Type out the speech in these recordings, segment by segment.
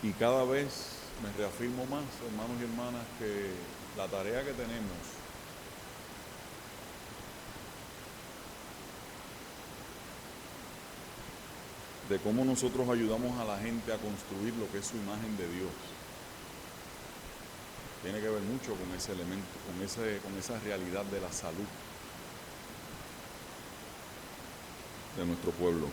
Y cada vez me reafirmo más, hermanos y hermanas, que la tarea que tenemos de cómo nosotros ayudamos a la gente a construir lo que es su imagen de Dios tiene que ver mucho con ese elemento, con esa realidad de la salud de nuestro pueblo.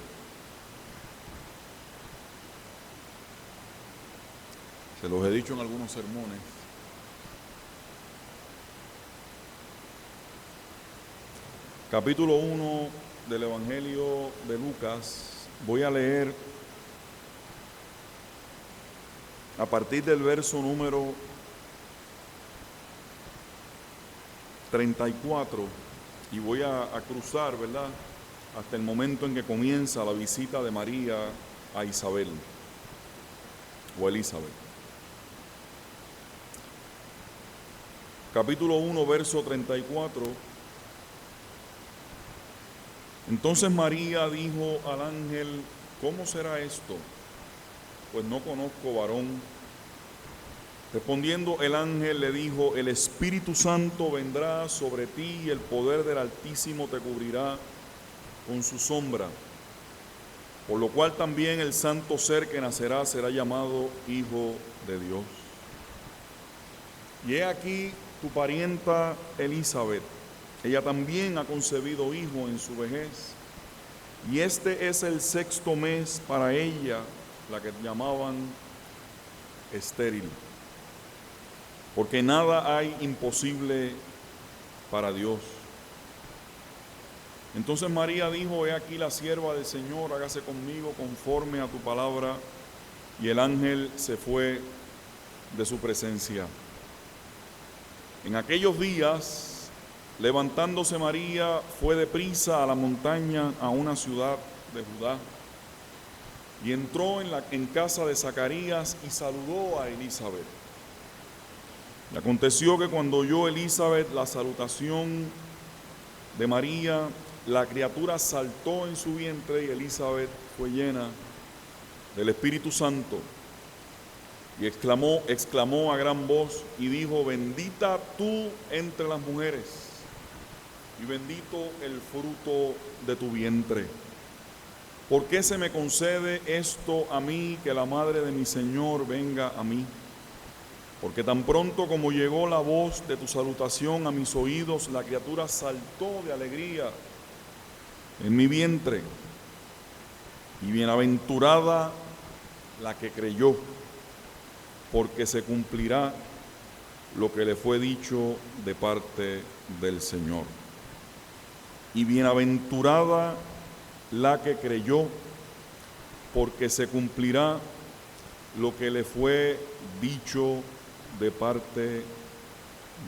Se los he dicho en algunos sermones. Capítulo 1 del Evangelio de Lucas. Voy a leer a partir del verso número 34 y voy a cruzar, ¿verdad?, hasta el momento en que comienza la visita de María a Isabel o Elizabeth. Capítulo 1, verso 34. Entonces María dijo al ángel: ¿cómo será esto? Pues no conozco varón. Respondiendo el ángel le dijo: el Espíritu Santo vendrá sobre ti y el poder del Altísimo te cubrirá con su sombra, por lo cual también el santo ser que nacerá será llamado Hijo de Dios. Y he aquí tu parienta Elizabeth, ella también ha concebido hijo en su vejez, y este es el 6º mes para ella, la que llamaban estéril, porque nada hay imposible para Dios. Entonces María dijo: he aquí la sierva del Señor, hágase conmigo conforme a tu palabra. Y el ángel se fue de su presencia. En aquellos días, levantándose María, fue deprisa a la montaña, a una ciudad de Judá, y entró en casa de Zacarías y saludó a Elizabeth. Y aconteció que cuando oyó Elizabeth la salutación de María, la criatura saltó en su vientre y Elizabeth fue llena del Espíritu Santo y exclamó a gran voz y dijo: bendita tú entre las mujeres y bendito el fruto de tu vientre. ¿Por qué se me concede esto a mí, que la madre de mi Señor venga a mí? Porque tan pronto como llegó la voz de tu salutación a mis oídos, la criatura saltó de alegría en mi vientre. Y bienaventurada la que creyó, porque se cumplirá lo que le fue dicho de parte del Señor. Y bienaventurada la que creyó, porque se cumplirá lo que le fue dicho de parte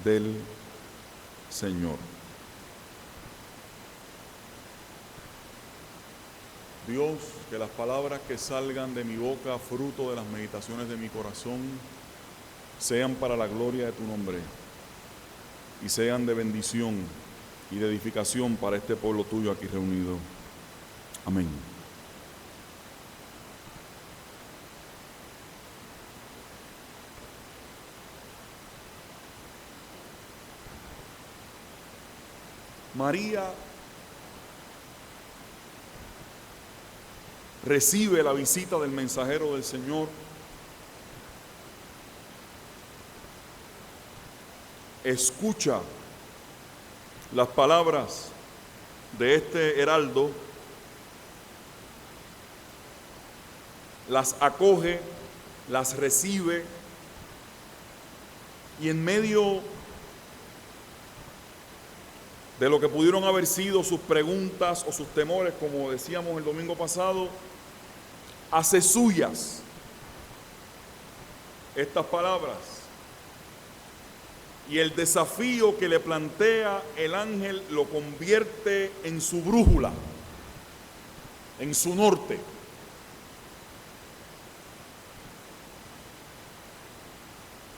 del Señor. Dios, que las palabras que salgan de mi boca, fruto de las meditaciones de mi corazón, sean para la gloria de tu nombre y sean de bendición y de edificación para este pueblo tuyo aquí reunido. Amén. María recibe la visita del mensajero del Señor. Escucha las palabras de este heraldo, las acoge, las recibe, y en medio de lo que pudieron haber sido sus preguntas o sus temores, como decíamos el domingo pasado, hace suyas estas palabras. Y el desafío que le plantea el ángel lo convierte en su brújula, en su norte.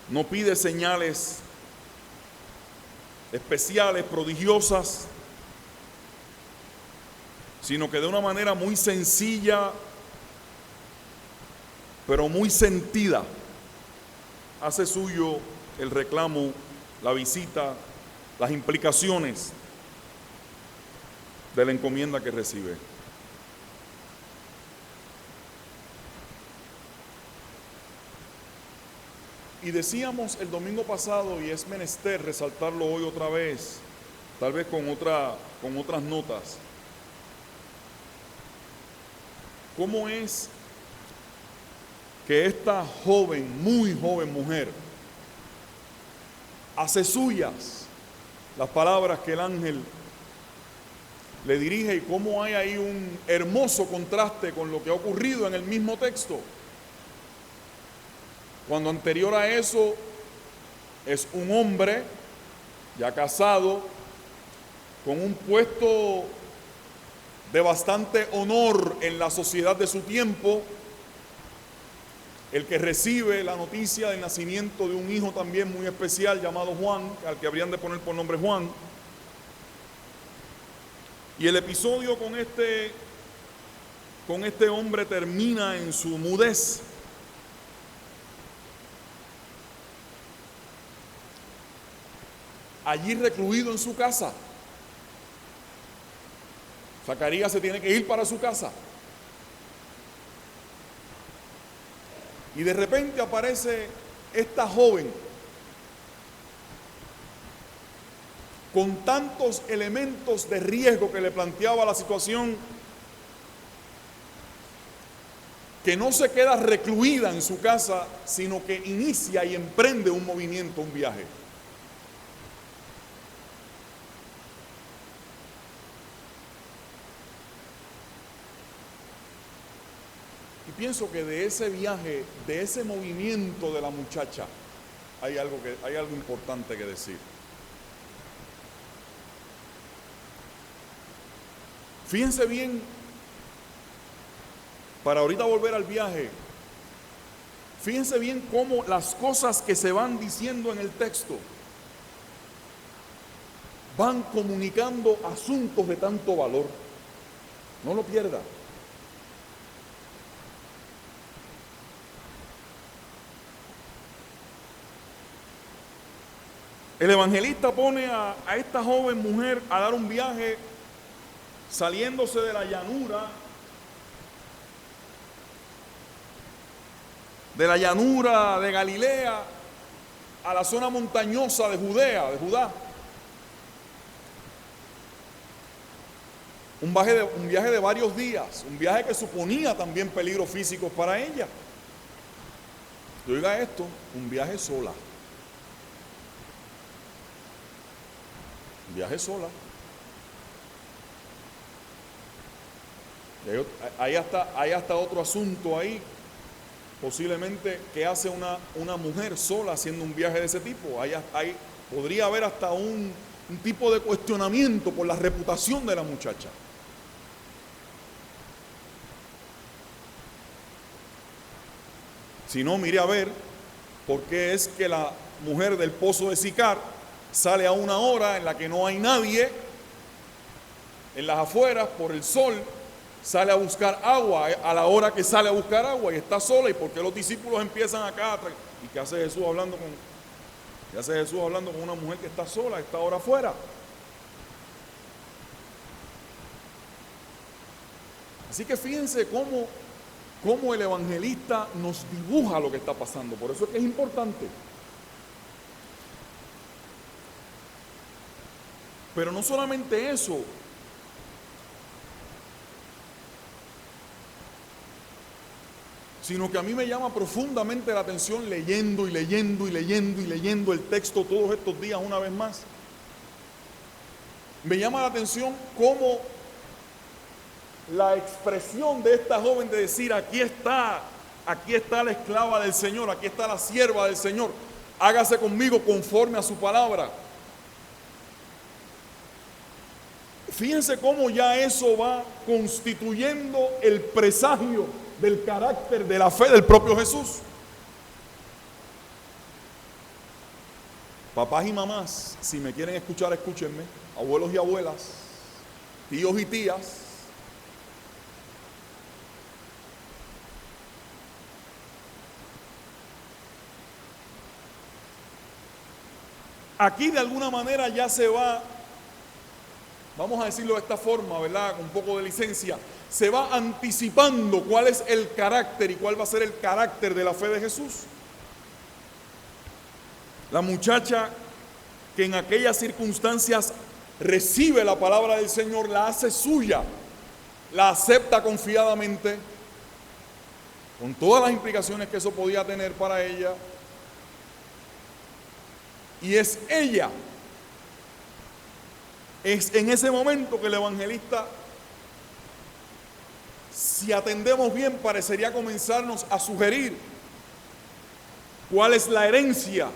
No pide señales especiales, prodigiosas, sino que de una manera muy sencilla pero muy sentida, hace suyo el reclamo, la visita, las implicaciones de la encomienda que recibe. Y decíamos el domingo pasado, y es menester resaltarlo hoy otra vez, tal vez con otras notas, cómo es que esta joven, muy joven mujer, hace suyas las palabras que el ángel le dirige, y cómo hay ahí un hermoso contraste con lo que ha ocurrido en el mismo texto. Cuando anterior a eso es un hombre ya casado, con un puesto de bastante honor en la sociedad de su tiempo, el que recibe la noticia del nacimiento de un hijo también muy especial llamado Juan, al que habrían de poner por nombre Juan. Y el episodio con este hombre termina en su mudez. Allí recluido en su casa. Zacarías se tiene que ir para su casa. Y de repente aparece esta joven con tantos elementos de riesgo que le planteaba la situación, que no se queda recluida en su casa, sino que inicia y emprende un movimiento, un viaje. Y pienso que de ese viaje, de ese movimiento de la muchacha, hay algo importante que decir. Fíjense bien, para ahorita volver al viaje, fíjense bien cómo las cosas que se van diciendo en el texto van comunicando asuntos de tanto valor. No lo pierda. El evangelista pone a esta joven mujer a dar un viaje saliéndose de la llanura de Galilea a la zona montañosa de Judá. Un viaje de varios días, un viaje que suponía también peligros físicos para ella. Y oiga esto, un viaje sola. Un viaje sola. Hay hasta otro asunto ahí, posiblemente, que hace una mujer sola haciendo un viaje de ese tipo. Podría haber hasta un tipo de cuestionamiento por la reputación de la muchacha. Si no, mire a ver por qué es que la mujer del pozo de Sicar sale a una hora en la que no hay nadie, en las afueras, por el sol, sale a buscar agua a la hora que sale a buscar agua y está sola. ¿Y por qué los discípulos empiezan acá? ¿Y qué hace Jesús hablando con una mujer que está sola a esta hora afuera? Así que fíjense cómo el evangelista nos dibuja lo que está pasando. Por eso es que es importante. Pero no solamente eso. Sino que a mí me llama profundamente la atención leyendo el texto todos estos días una vez más. Me llama la atención cómo la expresión de esta joven de decir: aquí está la esclava del Señor, aquí está la sierva del Señor, hágase conmigo conforme a su palabra. Fíjense cómo ya eso va constituyendo el presagio del carácter, de la fe del propio Jesús. Papás y mamás, si me quieren escuchar, escúchenme. Abuelos y abuelas, tíos y tías. Aquí de alguna manera ya se va, vamos a decirlo de esta forma, ¿verdad? Con un poco de licencia, se va anticipando cuál es el carácter y cuál va a ser el carácter de la fe de Jesús. La muchacha que en aquellas circunstancias recibe la palabra del Señor, la hace suya, la acepta confiadamente, con todas las implicaciones que eso podía tener para ella. Y es ella, es en ese momento que el evangelista, si atendemos bien, parecería comenzarnos a sugerir cuál es la herencia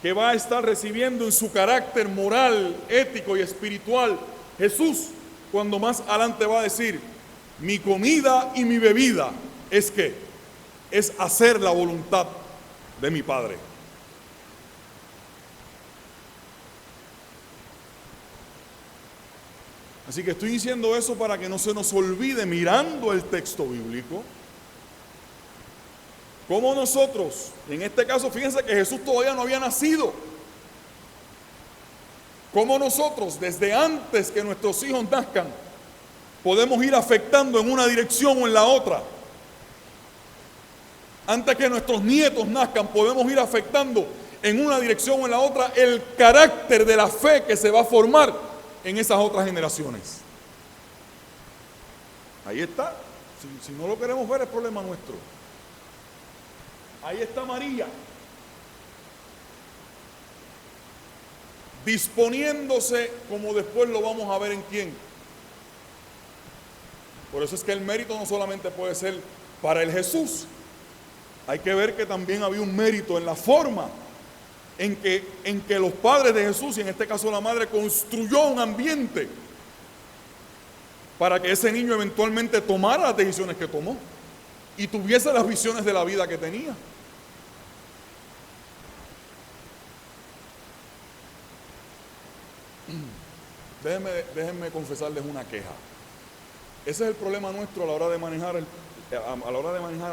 que va a estar recibiendo en su carácter moral, ético y espiritual Jesús, cuando más adelante va a decir: mi comida y mi bebida es ¿qué? Es hacer la voluntad de mi Padre. Así que estoy diciendo eso para que no se nos olvide, mirando el texto bíblico, como nosotros, en este caso, fíjense que Jesús todavía no había nacido, como nosotros, desde antes que nuestros hijos nazcan, podemos ir afectando en una dirección o en la otra. Antes que nuestros nietos nazcan, podemos ir afectando en una dirección o en la otra el carácter de la fe que se va a formar en esas otras generaciones. Ahí está. Si no lo queremos ver, es problema nuestro. Ahí está María, disponiéndose, como después lo vamos a ver en quién. Por eso es que el mérito no solamente puede ser para el Jesús. Hay que ver que también había un mérito en la forma en que los padres de Jesús, y en este caso la madre, construyó un ambiente para que ese niño eventualmente tomara las decisiones que tomó y tuviese las visiones de la vida que tenía. Déjenme confesarles una queja. Ese es el problema nuestro a la hora de manejar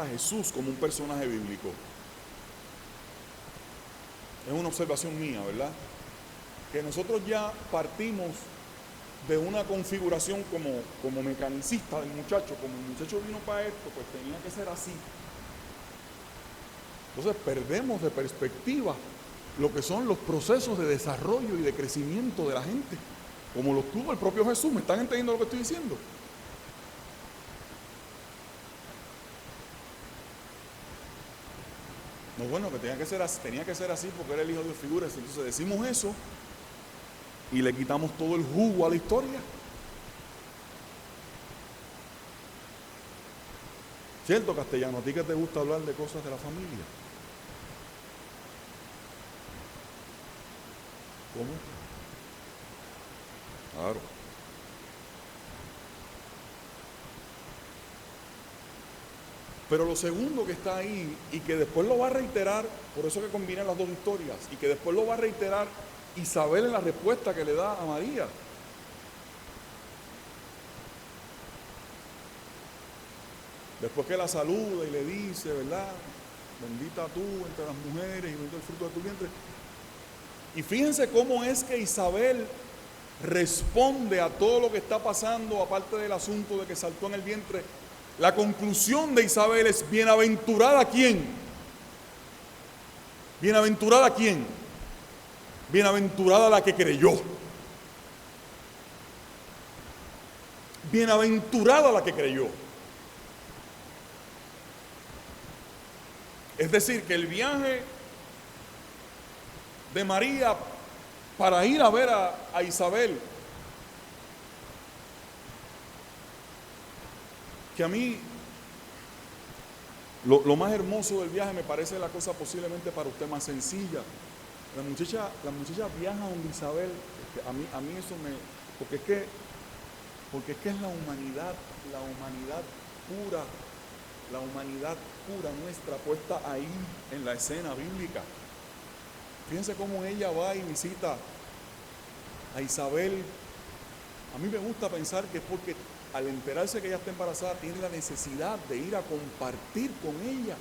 a Jesús como un personaje bíblico. Es una observación mía, ¿verdad? Que nosotros ya partimos de una configuración como mecanicista del muchacho. Como el muchacho vino para esto, pues tenía que ser así. Entonces perdemos de perspectiva lo que son los procesos de desarrollo y de crecimiento de la gente, como los tuvo el propio Jesús. ¿Me están entendiendo lo que estoy diciendo? No, bueno, que tenía que ser así porque era el Hijo de Dios, figúrese. Entonces decimos eso y le quitamos todo el jugo a la historia. ¿Cierto, Castellano? ¿A ti que te gusta hablar de cosas de la familia? ¿Cómo? Claro. Pero lo segundo que está ahí, y que después lo va a reiterar, por eso que combinan las dos historias, y que después lo va a reiterar Isabel en la respuesta que le da a María. Después que la saluda y le dice, ¿verdad? Bendita tú entre las mujeres y bendito el fruto de tu vientre. Y fíjense cómo es que Isabel responde a todo lo que está pasando, aparte del asunto de que saltó en el vientre. La conclusión de Isabel es: ¿bienaventurada quién? ¿Bienaventurada quién? Bienaventurada la que creyó. Bienaventurada la que creyó. Es decir, que el viaje de María para ir a ver a Isabel, que a mí lo más hermoso del viaje me parece la cosa posiblemente para usted más sencilla. La muchacha viaja donde Isabel. A mí eso me... Porque es que es la humanidad pura, la humanidad pura nuestra puesta ahí en la escena bíblica. Fíjense cómo ella va y visita a Isabel. A mí me gusta pensar que es porque al enterarse que ella está embarazada tiene la necesidad de ir a compartir con ella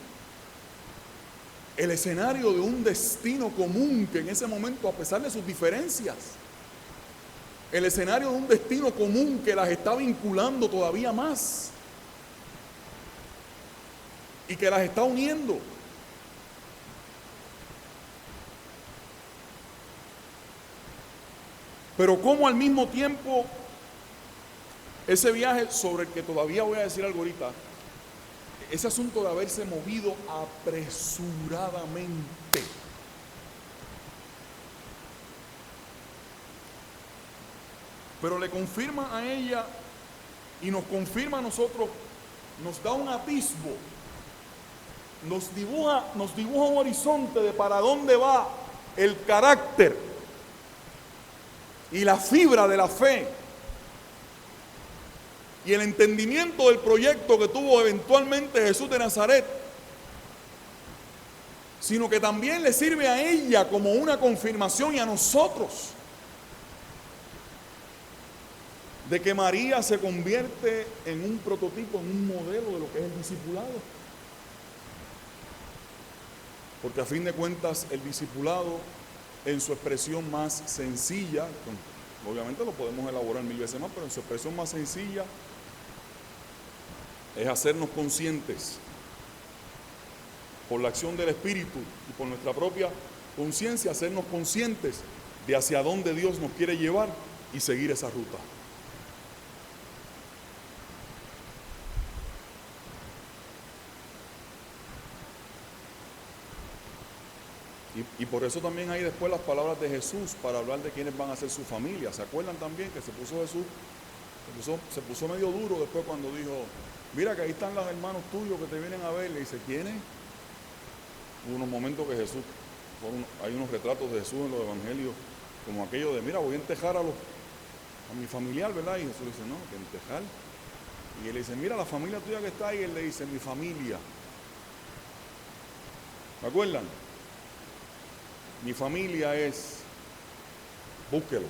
el escenario de un destino común que en ese momento, a pesar de sus diferencias, el escenario de un destino común que las está vinculando todavía más y que las está uniendo. Pero como al mismo tiempo ese viaje sobre el que todavía voy a decir algo ahorita, ese asunto de haberse movido apresuradamente, pero le confirma a ella y nos confirma a nosotros, nos da un atisbo, nos dibuja un horizonte de para dónde va el carácter y la fibra de la fe y el entendimiento del proyecto que tuvo eventualmente Jesús de Nazaret, sino que también le sirve a ella como una confirmación y a nosotros de que María se convierte en un prototipo, en un modelo de lo que es el discipulado. Porque a fin de cuentas el discipulado en su expresión más sencilla, obviamente lo podemos elaborar 1000 veces más, pero en su expresión más sencilla es hacernos conscientes por la acción del Espíritu y por nuestra propia conciencia, hacernos conscientes de hacia dónde Dios nos quiere llevar y seguir esa ruta. Y por eso también hay después las palabras de Jesús para hablar de quiénes van a ser su familia. ¿Se acuerdan también que se puso Jesús, se puso medio duro después cuando dijo, mira que ahí están los hermanos tuyos que te vienen a ver? Le dice, ¿quiénes? Hubo unos momentos que Jesús, hay unos retratos de Jesús en los evangelios, como aquello de, mira, voy a entejar a mi familiar, ¿verdad? Y Jesús le dice, no, que entejar. Y él le dice, mira la familia tuya que está ahí. Y él le dice, mi familia. ¿Me acuerdan? Mi familia es, búsquelo.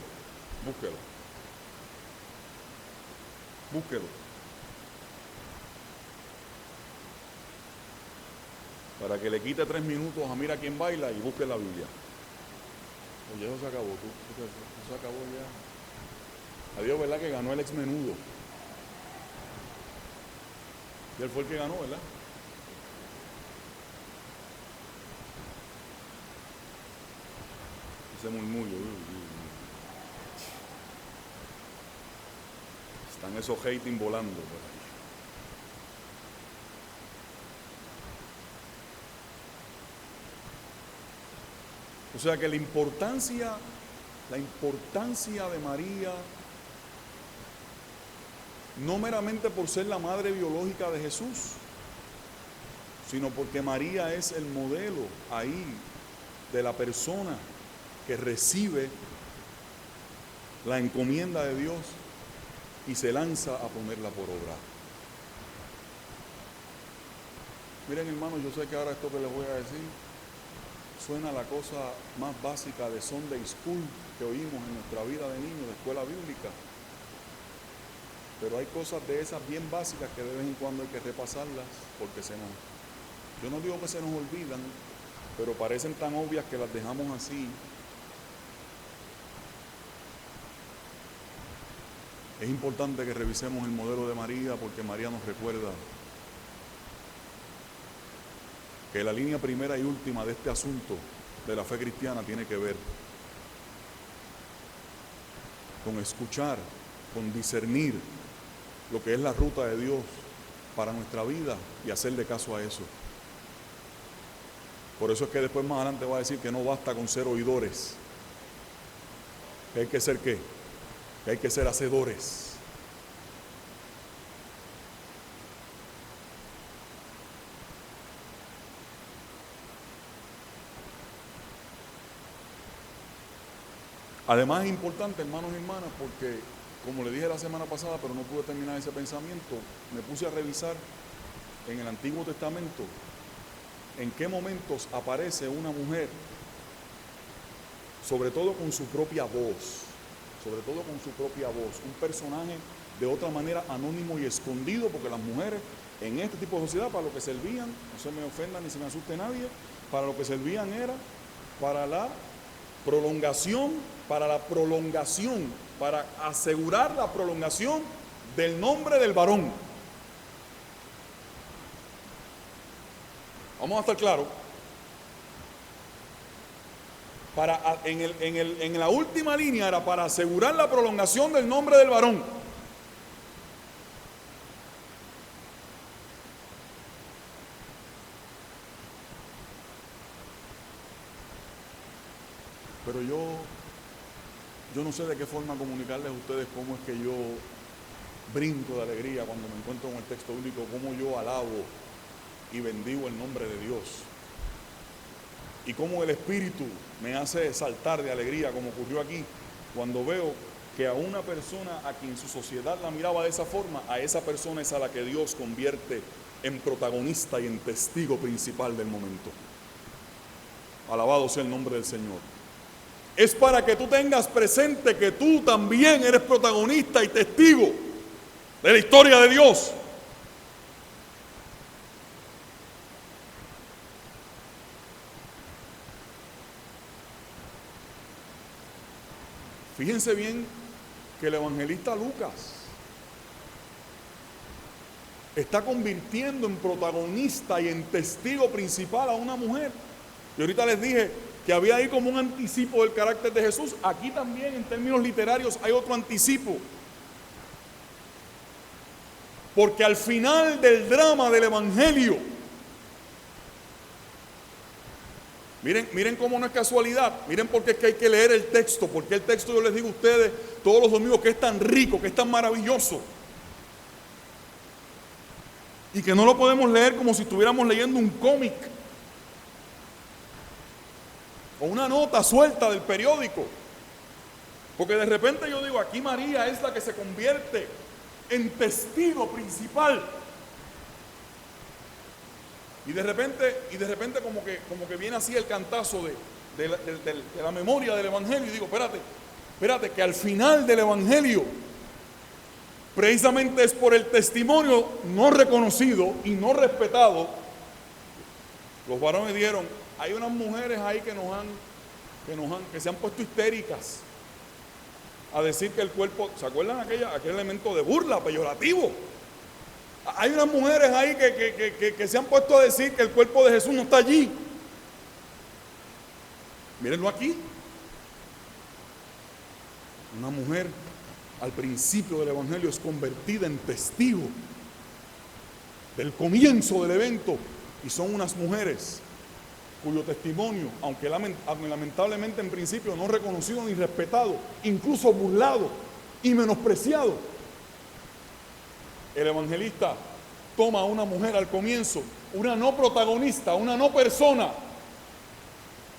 Para que le quite 3 minutos a mira quién baila y busque la Biblia. Oye, eso se acabó, eso se acabó ya. Adiós, ¿verdad? Que ganó el ex menudo. Y él fue el que ganó, ¿verdad? Ese murmullo. Están esos hating volando por ahí. O sea que la importancia de María, no meramente por ser la madre biológica de Jesús, sino porque María es el modelo ahí de la persona que recibe la encomienda de Dios y se lanza a ponerla por obra. Miren, hermanos, yo sé que ahora esto que les voy a decir suena la cosa más básica de Sunday School que oímos en nuestra vida de niños, de escuela bíblica. Pero hay cosas de esas bien básicas que de vez en cuando hay que repasarlas porque yo no digo que se nos olvidan, pero parecen tan obvias que las dejamos así. Es importante que revisemos el modelo de María porque María nos recuerda que la línea primera y última de este asunto de la fe cristiana tiene que ver con escuchar, con discernir lo que es la ruta de Dios para nuestra vida y hacerle caso a eso. Por eso es que después más adelante va a decir que no basta con ser oidores, que hay que ser ¿qué? Que hay que ser hacedores. Además es importante, hermanos y hermanas, porque como le dije la semana pasada, pero no pude terminar ese pensamiento, me puse a revisar en el Antiguo Testamento en qué momentos aparece una mujer, sobre todo con su propia voz, un personaje de otra manera anónimo y escondido, porque las mujeres en este tipo de sociedad, para lo que servían, no se me ofenda ni se me asuste nadie, para lo que servían era para la prolongación, para asegurar la prolongación del nombre del varón. Vamos a estar claros. En la última línea era para asegurar la prolongación del nombre del varón. Pero yo no sé de qué forma comunicarles a ustedes cómo es que yo brinco de alegría cuando me encuentro con el texto bíblico, cómo yo alabo y bendigo el nombre de Dios. Y cómo el Espíritu me hace saltar de alegría, como ocurrió aquí, cuando veo que a una persona a quien su sociedad la miraba de esa forma, a esa persona es a la que Dios convierte en protagonista y en testigo principal del momento. Alabado sea el nombre del Señor. Es para que tú tengas presente que tú también eres protagonista y testigo de la historia de Dios. Fíjense bien que el evangelista Lucas está convirtiendo en protagonista y en testigo principal a una mujer. Y ahorita les dije que había ahí como un anticipo del carácter de Jesús. Aquí también, en términos literarios, hay otro anticipo. Porque al final del drama del evangelio, miren cómo no es casualidad, miren por qué es que hay que leer el texto, porque el texto, yo les digo a ustedes todos los domingos, que es tan rico, que es tan maravilloso, y que no lo podemos leer como si estuviéramos leyendo un cómic o una nota suelta del periódico, porque de repente yo digo, aquí María es la que se convierte en testigo principal. Y de repente como que viene así el cantazo de la memoria del evangelio, y digo, espérate, que al final del evangelio, precisamente es por el testimonio no reconocido y no respetado, los varones dieron, hay unas mujeres ahí que se han puesto histéricas a decir que el cuerpo, ¿se acuerdan aquel elemento de burla, peyorativo? Hay unas mujeres ahí que se han puesto a decir que el cuerpo de Jesús no está allí. Mírenlo aquí. Una mujer al principio del evangelio es convertida en testigo del comienzo del evento, y son unas mujeres cuyo testimonio, aunque lamentablemente en principio no reconocido ni respetado, incluso burlado y menospreciado, el evangelista toma a una mujer al comienzo, una no protagonista, una no persona,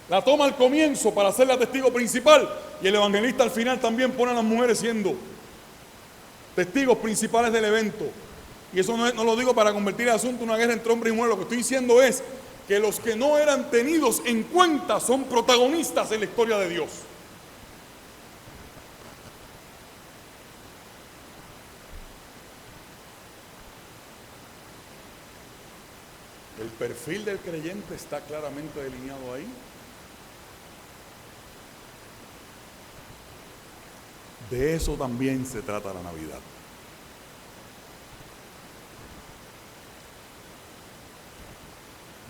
la toma al comienzo para hacerla testigo principal, y el evangelista al final también pone a las mujeres siendo testigos principales del evento. Y eso no lo digo para convertir el asunto en una guerra entre hombre y mujer. Lo que estoy diciendo es que los que no eran tenidos en cuenta son protagonistas en la historia de Dios. El perfil del creyente está claramente delineado ahí. De eso también se trata la Navidad.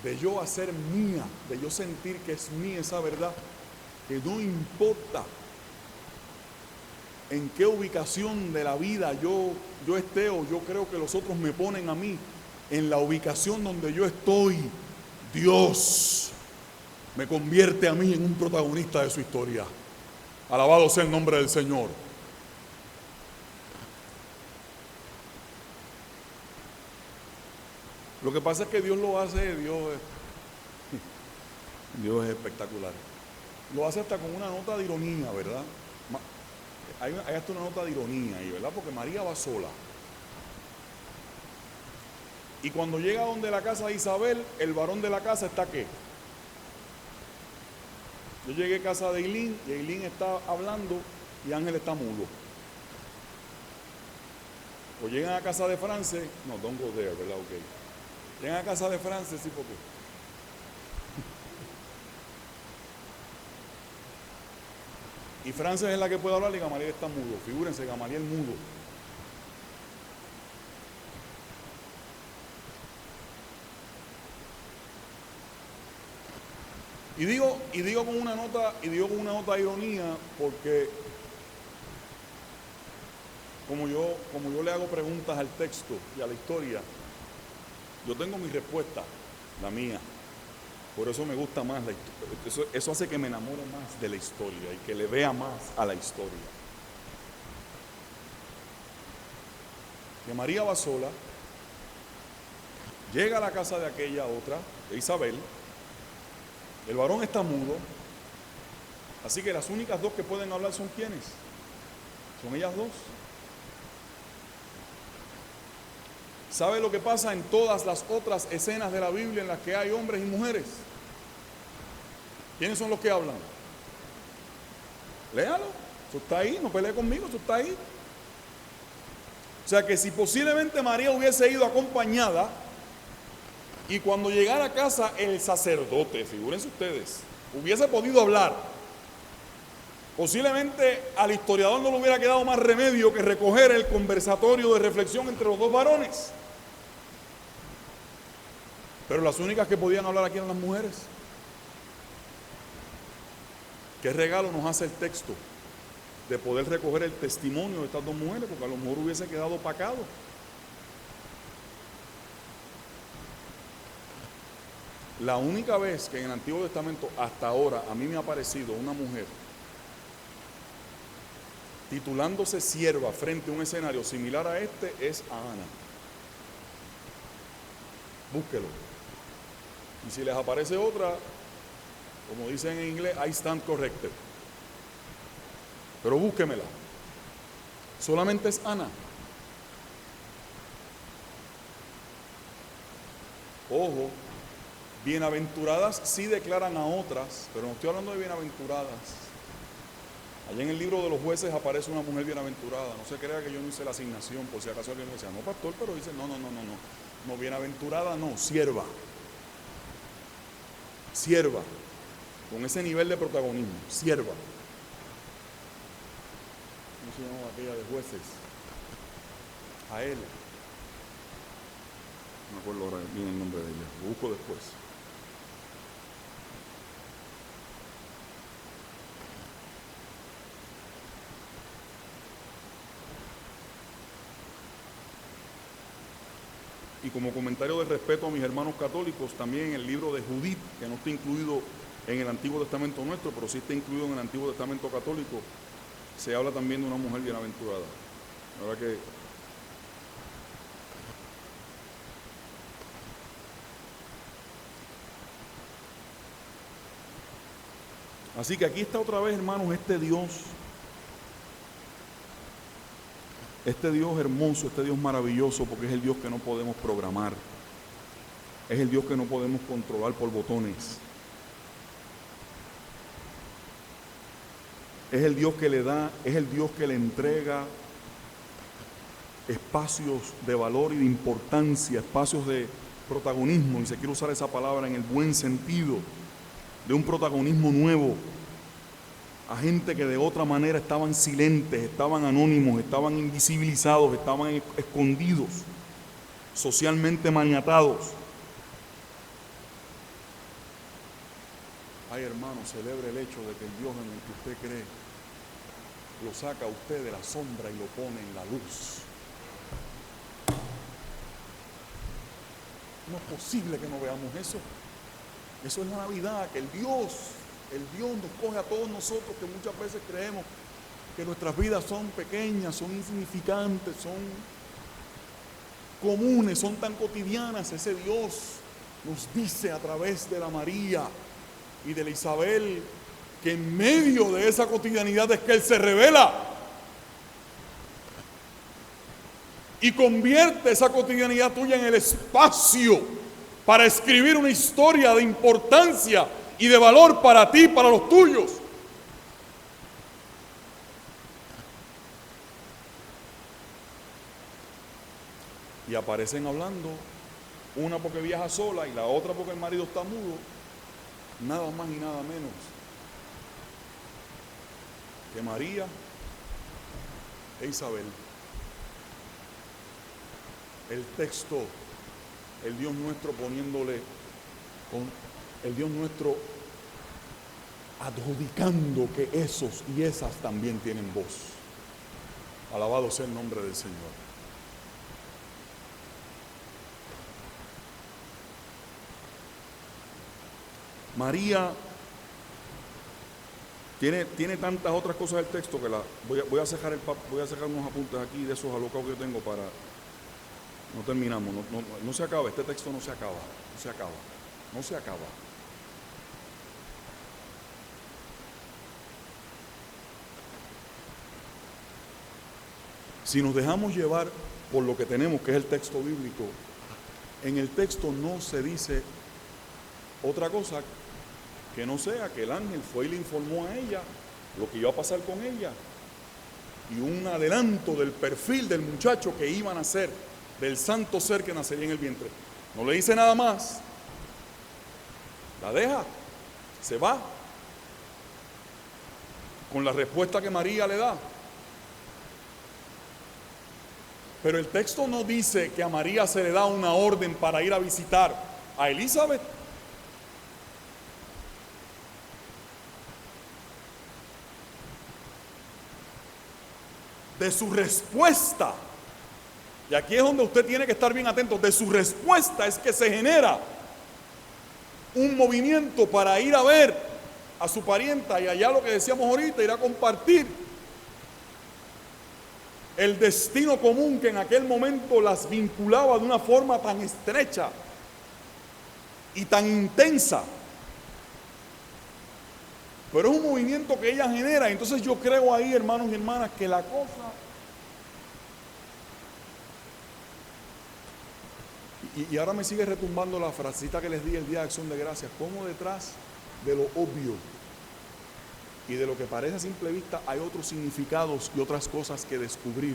De yo hacer mía, de yo sentir que es mía esa verdad, que no importa en qué ubicación de la vida yo esté, o yo creo que los otros me ponen a mí, en la ubicación donde yo estoy, Dios me convierte a mí en un protagonista de su historia. Alabado sea el nombre del Señor. Lo que pasa es que Dios lo hace, Dios es espectacular. Lo hace hasta con una nota de ironía, ¿verdad? Hay hasta una nota de ironía ahí, ¿verdad? Porque María va sola. Y cuando llega donde la casa de Isabel, el varón de la casa está ¿qué? Yo llegué a casa de Eileen, y Eileen está hablando y Ángel está mudo. O llegan a casa de Frances, no, don't go there, ¿verdad? Ok. Llegan a casa de Frances, sí, porque. Y Frances es la que puede hablar y Gamaliel está mudo. Figúrense, Gamaliel mudo. Y digo con una nota de ironía, porque como yo le hago preguntas al texto y a la historia, yo tengo mi respuesta, la mía. Por eso me gusta más la historia. Eso hace que me enamore más de la historia y que le vea más a la historia. Que María va sola, llega a la casa de aquella otra, de Isabel. El varón está mudo, así que las únicas dos que pueden hablar son ¿quiénes? Son ellas dos. ¿Sabe lo que pasa en todas las otras escenas de la Biblia en las que hay hombres y mujeres? ¿Quiénes son los que hablan? Léalo, eso está ahí, no pelee conmigo, eso está ahí. O sea que si posiblemente María hubiese ido acompañada, y cuando llegara a casa el sacerdote, figúrense ustedes, hubiese podido hablar, posiblemente al historiador no le hubiera quedado más remedio que recoger el conversatorio de reflexión entre los dos varones. Pero las únicas que podían hablar aquí eran las mujeres. ¿Qué regalo nos hace el texto de poder recoger el testimonio de estas dos mujeres? Porque a lo mejor hubiese quedado opacado. La única vez que en el Antiguo Testamento hasta ahora a mí me ha aparecido una mujer titulándose sierva frente a un escenario similar a este es a Ana. Búsquelo. Y si les aparece otra, como dicen en inglés, I stand corrected. Pero búsquemela. Solamente es Ana. Ojo. Bienaventuradas sí declaran a otras, pero no estoy hablando de bienaventuradas. Allá en el libro de los jueces aparece una mujer bienaventurada. No se crea que yo no hice la asignación, por si acaso alguien me decía, no pastor, pero dice, no. No, bienaventurada no, sierva. Sierva, con ese nivel de protagonismo, sierva. ¿Cómo se llamaba aquella de jueces? A él. No me acuerdo ahora bien el nombre de ella, lo busco después. Y como comentario de respeto a mis hermanos católicos, también en el libro de Judith, que no está incluido en el Antiguo Testamento nuestro, pero sí está incluido en el Antiguo Testamento católico, se habla también de una mujer bienaventurada. La verdad que así que aquí está otra vez, hermanos, este Dios hermoso, este Dios maravilloso, porque es el Dios que no podemos programar. Es el Dios que no podemos controlar por botones. Es el Dios que le da, es el Dios que le entrega espacios de valor y de importancia, espacios de protagonismo, y se quiere usar esa palabra en el buen sentido, de un protagonismo nuevo, a gente que de otra manera estaban silentes, estaban anónimos, estaban invisibilizados, estaban escondidos, socialmente maniatados. Ay, hermano, celebre el hecho de que el Dios en el que usted cree lo saca a usted de la sombra y lo pone en la luz. No es posible que no veamos eso. Eso es la Navidad, que el Dios nos coge a todos nosotros que muchas veces creemos que nuestras vidas son pequeñas, son insignificantes, son comunes, son tan cotidianas. Ese Dios nos dice a través de la María y de la Isabel que en medio de esa cotidianidad es que Él se revela y convierte esa cotidianidad tuya en el espacio para escribir una historia de importancia y de valor para ti y para los tuyos. y aparecen hablando, una porque viaja sola y la otra porque el marido está mudo, nada más y nada menos que María e Isabel. El texto, el Dios nuestro poniéndole, el Dios nuestro adjudicando que esos y esas también tienen voz. Alabado sea el nombre del Señor. María tiene tantas otras cosas del texto que voy a sacar unos apuntes aquí de esos alocados que yo tengo para... No terminamos, no se acaba, este texto no se acaba. Si nos dejamos llevar por lo que tenemos, que es el texto bíblico, en el texto no se dice otra cosa que no sea que el ángel fue y le informó a ella lo que iba a pasar con ella y un adelanto del perfil del muchacho que iba a nacer, del santo ser que nacería en el vientre. No le dice nada más, la deja, se va con la respuesta que María le da. Pero el texto no dice que a María se le da una orden para ir a visitar a Elizabeth. De su respuesta, y aquí es donde usted tiene que estar bien atento, de su respuesta es que se genera un movimiento para ir a ver a su parienta y allá lo que decíamos ahorita, ir a compartir el destino común que en aquel momento las vinculaba de una forma tan estrecha y tan intensa. Pero es un movimiento que ella genera. Entonces yo creo ahí, hermanos y hermanas, que la cosa... Y ahora me sigue retumbando la frasecita que les di el día de Acción de Gracias. Cómo detrás de lo obvio y de lo que parece a simple vista hay otros significados y otras cosas que descubrir.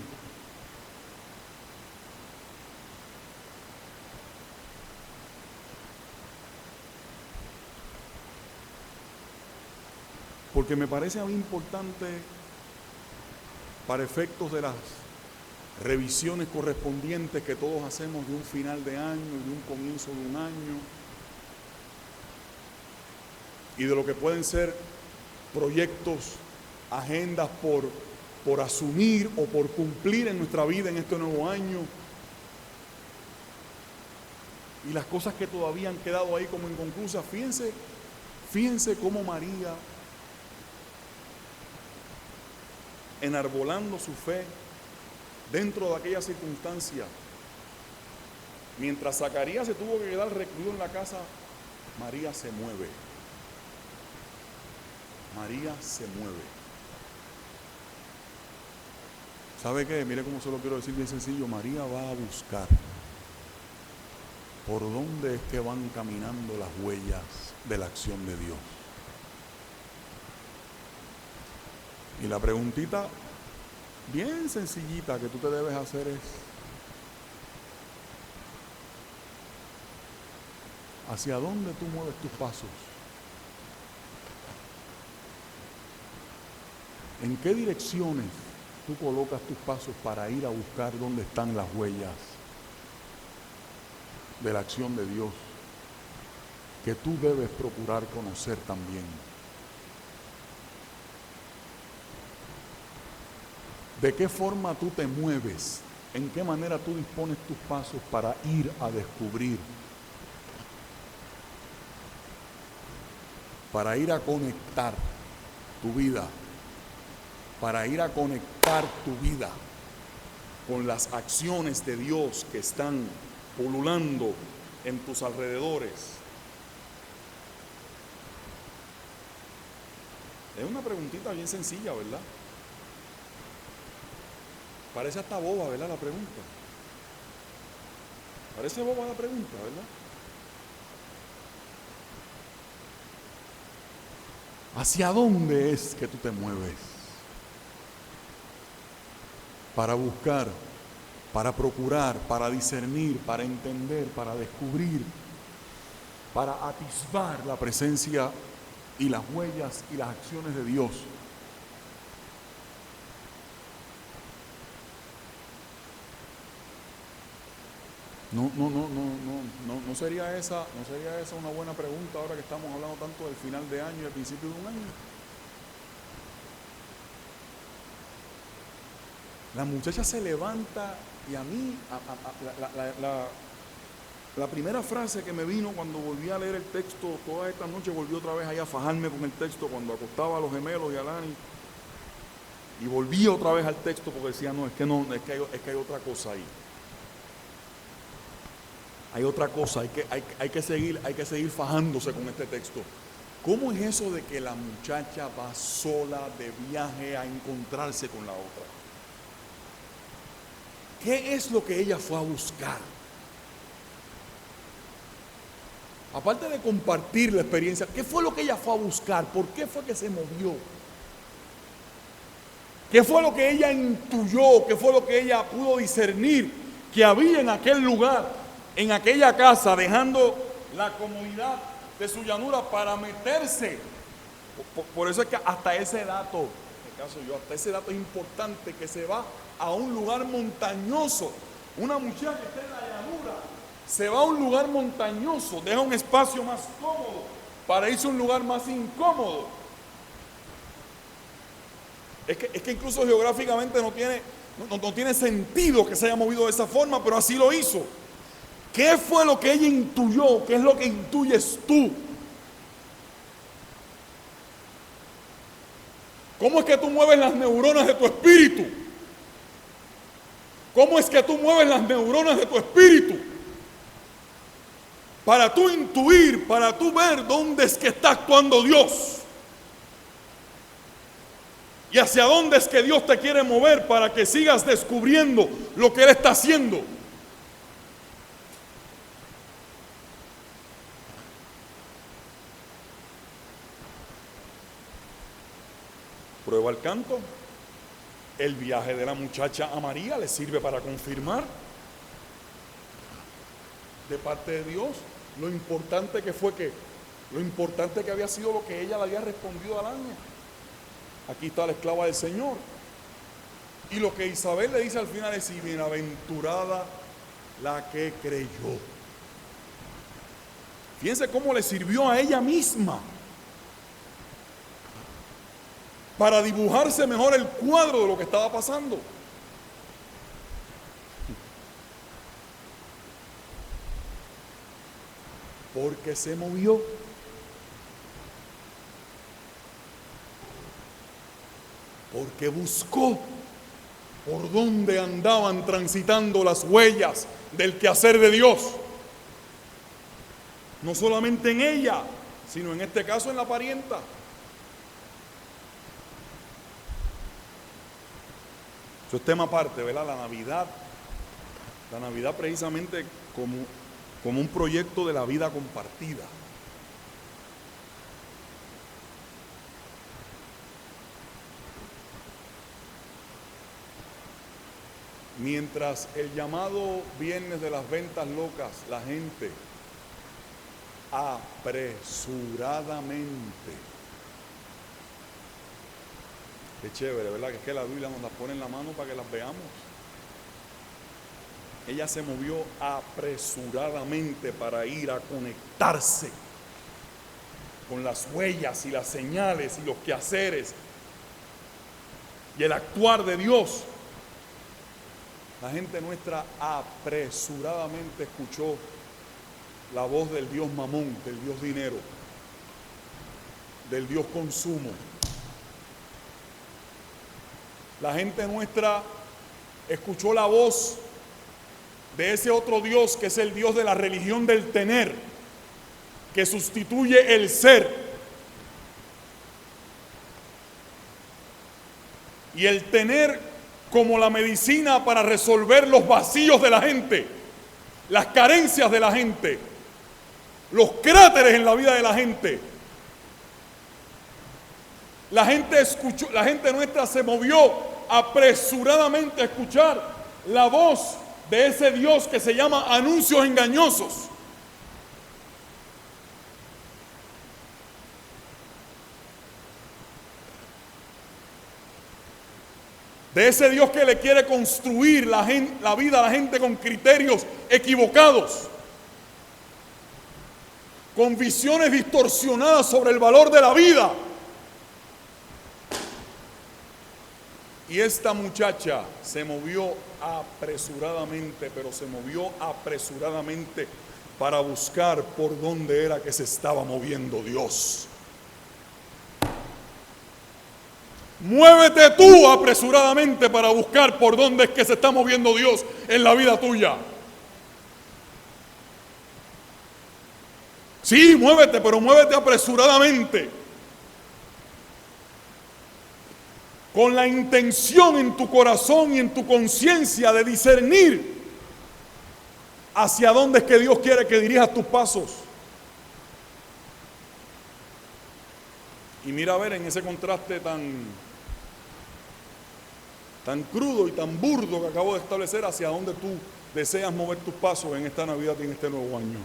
Porque me parece a mí importante, para efectos de las revisiones correspondientes que todos hacemos de un final de año y de un comienzo de un año, y de lo que pueden ser proyectos, agendas por asumir o por cumplir en nuestra vida en este nuevo año, y las cosas que todavía han quedado ahí como inconclusas. Fíjense cómo María, enarbolando su fe dentro de aquella circunstancia, mientras Zacarías se tuvo que quedar recluido en la casa, María se mueve. María se mueve. ¿Sabe qué? Mire cómo se lo quiero decir bien sencillo. María va a buscar por dónde es que van caminando las huellas de la acción de Dios. Y la preguntita bien sencillita que tú te debes hacer es: ¿hacia dónde tú mueves tus pasos? ¿En qué direcciones tú colocas tus pasos para ir a buscar dónde están las huellas de la acción de Dios que tú debes procurar conocer también? ¿De qué forma tú te mueves? ¿En qué manera tú dispones tus pasos para ir a descubrir? Para ir a conectar tu vida, para ir a conectar tu vida con las acciones de Dios que están pululando en tus alrededores. Es una preguntita bien sencilla, ¿verdad? Parece hasta boba, ¿verdad? La pregunta. Parece boba la pregunta, ¿verdad? ¿Hacia dónde es que tú te mueves para buscar para procurar, para discernir, para entender, para descubrir, para atisbar la presencia y las huellas y las acciones de Dios. No sería esa una buena pregunta ahora que estamos hablando tanto del final de año y al principio de un año. La muchacha se levanta y a mí, la primera frase que me vino cuando volví a leer el texto, toda esta noche volví otra vez ahí a fajarme con el texto, cuando acostaba a los gemelos y a Lani, y volví otra vez al texto porque decía, es que hay otra cosa ahí. Hay otra cosa, hay que seguir fajándose con este texto. ¿Cómo es eso de que la muchacha va sola de viaje a encontrarse con la otra? ¿Qué es lo que ella fue a buscar? Aparte de compartir la experiencia, ¿qué fue lo que ella fue a buscar? ¿Por qué fue que se movió? ¿Qué fue lo que ella intuyó? ¿Qué fue lo que ella pudo discernir que había en aquel lugar, en aquella casa, dejando la comodidad de su llanura para meterse? Por eso es que hasta ese dato, hasta ese dato es importante, que se va a un lugar montañoso. Una muchacha que está en la llanura se va a un lugar montañoso, deja un espacio más cómodo para irse a un lugar más incómodo. Es que incluso geográficamente no tiene sentido que se haya movido de esa forma, pero así lo hizo. ¿Qué fue lo que ella intuyó? ¿Qué es lo que intuyes tú? ¿Cómo es que tú mueves las neuronas de tu espíritu? ¿Cómo es que tú mueves las neuronas de tu espíritu? Para tú intuir, para tú ver dónde es que está actuando Dios. Y hacia dónde es que Dios te quiere mover para que sigas descubriendo lo que Él está haciendo. Prueba el canto. El viaje de la muchacha a María le sirve para confirmar de parte de Dios lo importante que había sido lo que ella le había respondido al ángel. Aquí está la esclava del Señor. Y lo que Isabel le dice al final es: y bienaventurada la que creyó. Fíjense cómo le sirvió a ella misma para dibujarse mejor el cuadro de lo que estaba pasando. Porque se movió. Porque buscó por dónde andaban transitando las huellas del quehacer de Dios. No solamente en ella, sino en este caso en la parienta. Eso es tema aparte, ¿verdad? La Navidad precisamente como un proyecto de la vida compartida. Mientras el llamado viernes de las ventas locas, la gente apresuradamente, qué chévere, ¿verdad? Que es que la Biblia nos las pone en la mano para que las veamos. Ella se movió apresuradamente para ir a conectarse con las huellas y las señales y los quehaceres y el actuar de Dios. La gente nuestra apresuradamente escuchó la voz del Dios mamón, del Dios dinero, del Dios consumo. La gente nuestra escuchó la voz de ese otro Dios que es el Dios de la religión del tener, que sustituye el ser. Y el tener como la medicina para resolver los vacíos de la gente, las carencias de la gente, los cráteres en la vida de la gente. La gente nuestra se movió apresuradamente a escuchar la voz de ese Dios que se llama anuncios engañosos. De ese Dios que le quiere construir la vida a la gente con criterios equivocados, con visiones distorsionadas sobre el valor de la vida. Y esta muchacha se movió apresuradamente, pero se movió apresuradamente para buscar por dónde era que se estaba moviendo Dios. Muévete tú apresuradamente para buscar por dónde es que se está moviendo Dios en la vida tuya. Sí, muévete, pero muévete apresuradamente. Con la intención en tu corazón y en tu conciencia de discernir hacia dónde es que Dios quiere que dirijas tus pasos. Y mira a ver en ese contraste tan crudo y tan burdo que acabo de establecer, hacia dónde tú deseas mover tus pasos en esta Navidad y en este nuevo año.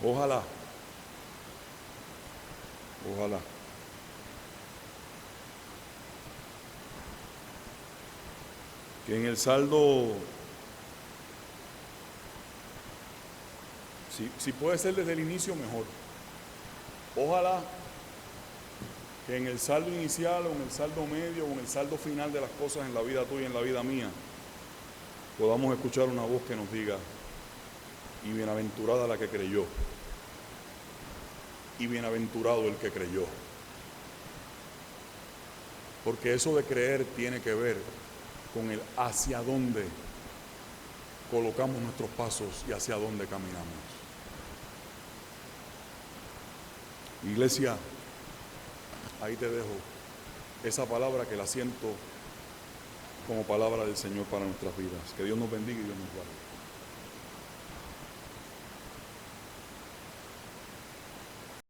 Ojalá que en el saldo, si puede ser desde el inicio, mejor. Ojalá que en el saldo inicial o en el saldo medio o en el saldo final de las cosas en la vida tuya y en la vida mía, podamos escuchar una voz que nos diga: y bienaventurada la que creyó, y bienaventurado el que creyó. Porque eso de creer tiene que ver con el hacia dónde colocamos nuestros pasos y hacia dónde caminamos. Iglesia, ahí te dejo esa palabra que la siento como palabra del Señor para nuestras vidas. Que Dios nos bendiga y Dios nos guarde.